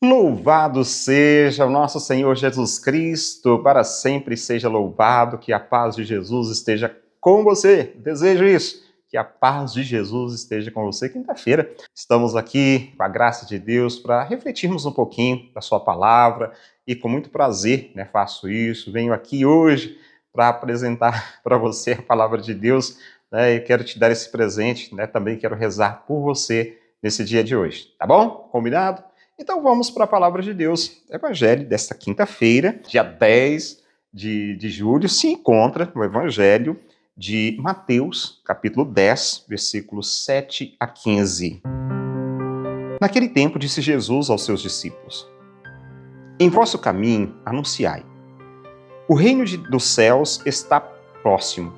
Louvado seja o nosso Senhor Jesus Cristo, para sempre seja louvado, que a paz de Jesus esteja com você. Desejo isso, que a paz de Jesus esteja com você. Quinta-feira, estamos aqui, com a graça de Deus, para refletirmos um pouquinho da sua palavra e com muito prazer, faço isso. Venho aqui hoje para apresentar para você a palavra de Deus, e quero te dar esse presente, também quero rezar por você nesse dia de hoje, tá bom? Combinado? Então vamos para a palavra de Deus. O evangelho desta quinta-feira, dia 10 de julho, se encontra no evangelho de Mateus, capítulo 10, versículos 7 a 15. Naquele tempo disse Jesus aos seus discípulos: Em vosso caminho anunciai, o reino dos céus está próximo.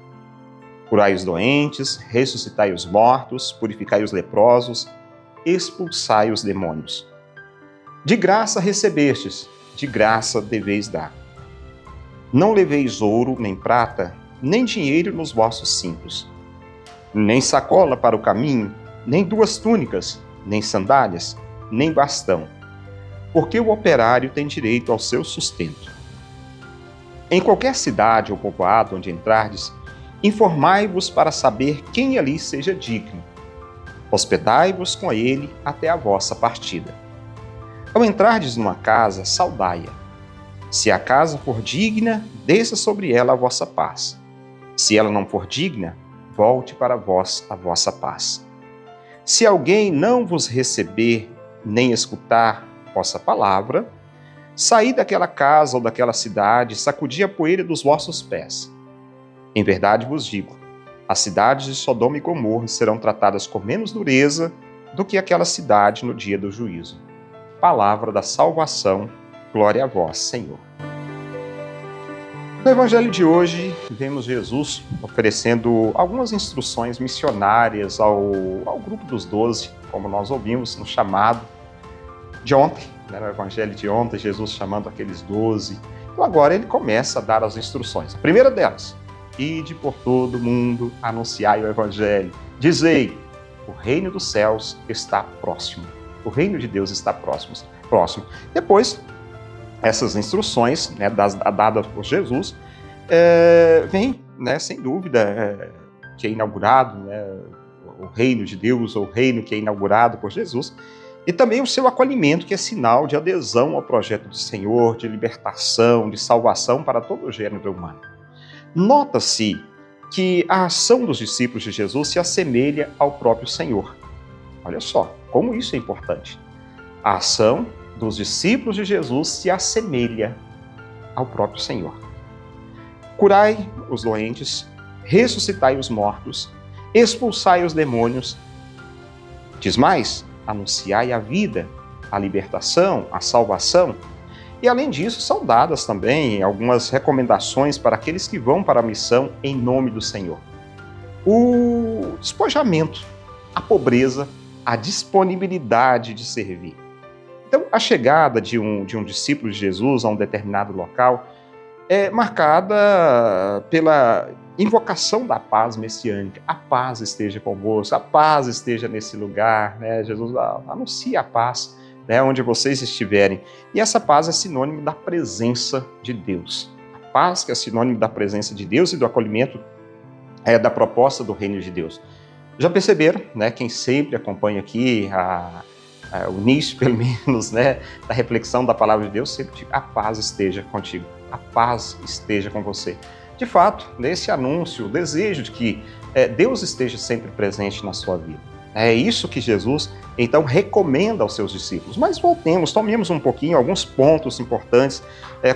Curai os doentes, ressuscitai os mortos, purificai os leprosos, expulsai os demônios. De graça recebestes, de graça deveis dar. Não leveis ouro, nem prata, nem dinheiro nos vossos cintos, nem sacola para o caminho, nem 2 túnicas, nem sandálias, nem bastão, porque o operário tem direito ao seu sustento. Em qualquer cidade ou povoado onde entrardes, informai-vos para saber quem ali seja digno. Hospedai-vos com ele até a vossa partida. Ao entrardes numa casa, saudai-a. Se a casa for digna, desça sobre ela a vossa paz. Se ela não for digna, volte para vós a vossa paz. Se alguém não vos receber, nem escutar vossa palavra, saí daquela casa ou daquela cidade, sacudi a poeira dos vossos pés. Em verdade vos digo, as cidades de Sodoma e Gomorra serão tratadas com menos dureza do que aquela cidade no dia do juízo. Palavra da salvação, glória a vós, Senhor. No evangelho de hoje, vemos Jesus oferecendo algumas instruções missionárias ao grupo dos 12, como nós ouvimos no chamado de ontem, no evangelho de ontem, Jesus chamando aqueles 12. Então agora ele começa a dar as instruções. A primeira delas, ide por todo o mundo, anunciai o evangelho, dizei, o reino dos céus está próximo. O reino de Deus está próximo. Depois, essas instruções dadas por Jesus, vem, sem dúvida, que é inaugurado, o reino de Deus, ou o reino que é inaugurado por Jesus, e também o seu acolhimento, que é sinal de adesão ao projeto do Senhor, de libertação, de salvação para todo o gênero humano. Nota-se que a ação dos discípulos de Jesus se assemelha ao próprio Senhor. Olha só, como isso é importante. A ação dos discípulos de Jesus se assemelha ao próprio Senhor. Curai os doentes, ressuscitai os mortos, expulsai os demônios. Diz mais, anunciai a vida, a libertação, a salvação. E além disso, são dadas também algumas recomendações para aqueles que vão para a missão em nome do Senhor. O despojamento, a pobreza, a disponibilidade de servir. Então, a chegada de um discípulo de Jesus a um determinado local é marcada pela invocação da paz messiânica. A paz esteja convosco, a paz esteja nesse lugar. Jesus anuncia a paz onde vocês estiverem. E essa paz é sinônimo da presença de Deus. A paz que é sinônimo da presença de Deus e do acolhimento da proposta do reino de Deus. Já perceberam, quem sempre acompanha aqui o início, pelo menos, da reflexão da palavra de Deus, sempre digo, a paz esteja contigo, a paz esteja com você. De fato, nesse anúncio, o desejo de que Deus esteja sempre presente na sua vida. É isso que Jesus, então, recomenda aos seus discípulos. Mas tomemos um pouquinho, alguns pontos importantes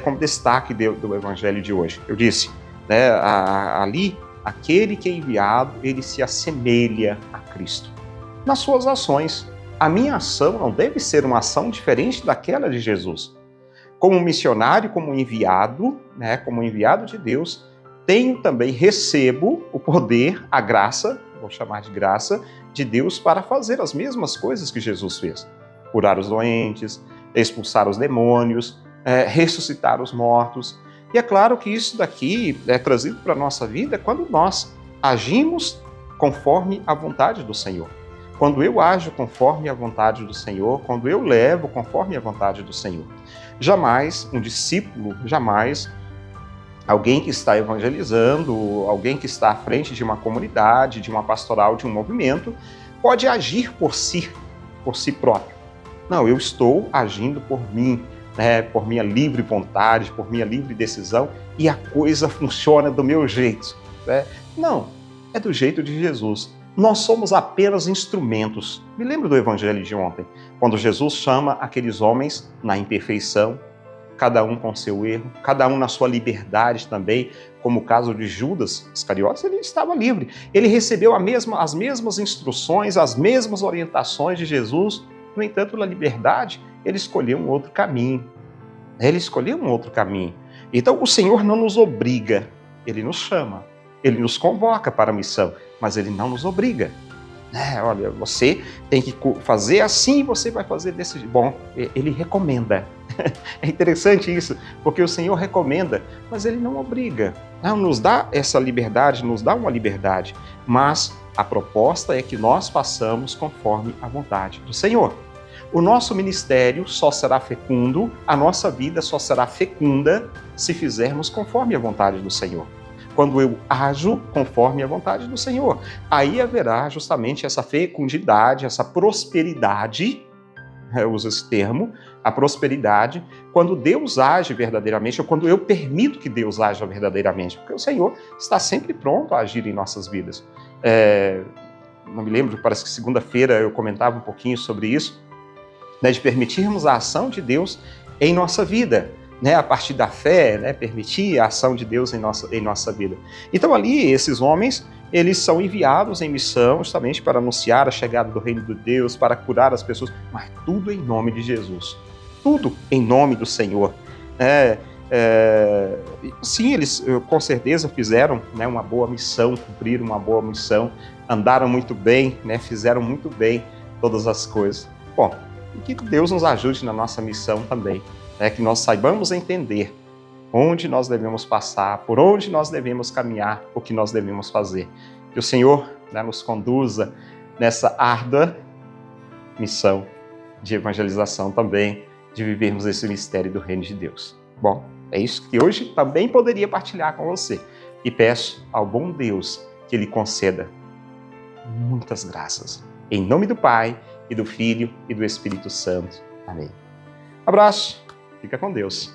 como destaque do evangelho de hoje. Eu disse, ali, aquele que é enviado, ele se assemelha a Cristo. Nas suas ações, a minha ação não deve ser uma ação diferente daquela de Jesus. Como missionário, como enviado de Deus, recebo o poder, a graça, vou chamar de graça, de Deus para fazer as mesmas coisas que Jesus fez. Curar os doentes, expulsar os demônios, ressuscitar os mortos. E é claro que isso daqui é trazido para a nossa vida quando nós agimos conforme a vontade do Senhor. quando eu ajo conforme a vontade do Senhor, quando eu levo conforme a vontade do Senhor. Jamais um discípulo, jamais alguém que está evangelizando, alguém que está à frente de uma comunidade, de uma pastoral, de um movimento, pode agir por si próprio. Não, eu estou agindo por mim, por minha livre vontade, por minha livre decisão, e a coisa funciona do meu jeito. Não, é do jeito de Jesus. Nós somos apenas instrumentos. Me lembro do evangelho de ontem, quando Jesus chama aqueles homens na imperfeição, cada um com seu erro, cada um na sua liberdade também, como o caso de Judas Iscariotes, ele estava livre. Ele recebeu as mesmas instruções, as mesmas orientações de Jesus. No entanto, na liberdade, ele escolheu um outro caminho. Então, o Senhor não nos obriga, Ele nos chama, Ele nos convoca para a missão, mas Ele não nos obriga. Olha, você tem que fazer assim e você vai fazer desse jeito. Bom, Ele recomenda. É interessante isso, porque o Senhor recomenda, mas Ele não obriga. Não nos dá essa liberdade, nos dá uma liberdade, mas a proposta é que nós façamos conforme a vontade do Senhor. O nosso ministério só será fecundo, a nossa vida só será fecunda se fizermos conforme a vontade do Senhor. Quando eu ajo conforme a vontade do Senhor, aí haverá justamente essa fecundidade, essa prosperidade, eu uso esse termo, a prosperidade, quando Deus age verdadeiramente, ou quando eu permito que Deus haja verdadeiramente, porque o Senhor está sempre pronto a agir em nossas vidas. Não me lembro, parece que segunda-feira eu comentava um pouquinho sobre isso, de permitirmos a ação de Deus em nossa vida, a partir da fé, permitir a ação de Deus em nossa vida. Então ali, esses homens, eles são enviados em missão justamente para anunciar a chegada do reino de Deus, para curar as pessoas, mas tudo em nome de Jesus, tudo em nome do Senhor. Sim, eles com certeza fizeram uma boa missão, cumpriram uma boa missão, andaram muito bem, fizeram muito bem todas as coisas. Bom, e que Deus nos ajude na nossa missão também, que nós saibamos entender onde nós devemos passar, por onde nós devemos caminhar, o que nós devemos fazer. Que o Senhor nos conduza nessa árdua missão de evangelização também, de vivermos esse mistério do reino de Deus. Bom, é isso que hoje também poderia partilhar com você. E peço ao bom Deus que Ele conceda muitas graças. Em nome do Pai, e do Filho, e do Espírito Santo. Amém. Abraço, fica com Deus.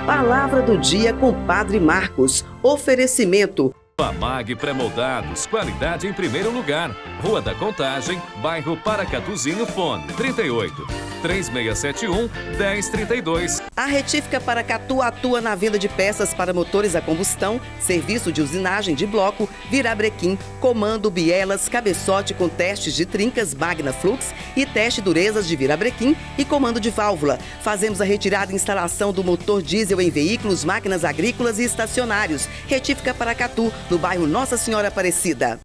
Palavra do dia com Padre Marcos. Oferecimento. Pamag Pré-Moldados, qualidade em primeiro lugar. Rua da Contagem, bairro Paracatuzinho, fone 38 3671 1032. A Retífica Paracatu atua na venda de peças para motores a combustão, serviço de usinagem de bloco, virabrequim, comando, bielas, cabeçote com testes de trincas, Magna Flux e teste durezas de virabrequim e comando de válvula. Fazemos a retirada e instalação do motor diesel em veículos, máquinas agrícolas e estacionários. Retífica Paracatu, no bairro Nossa Senhora Aparecida.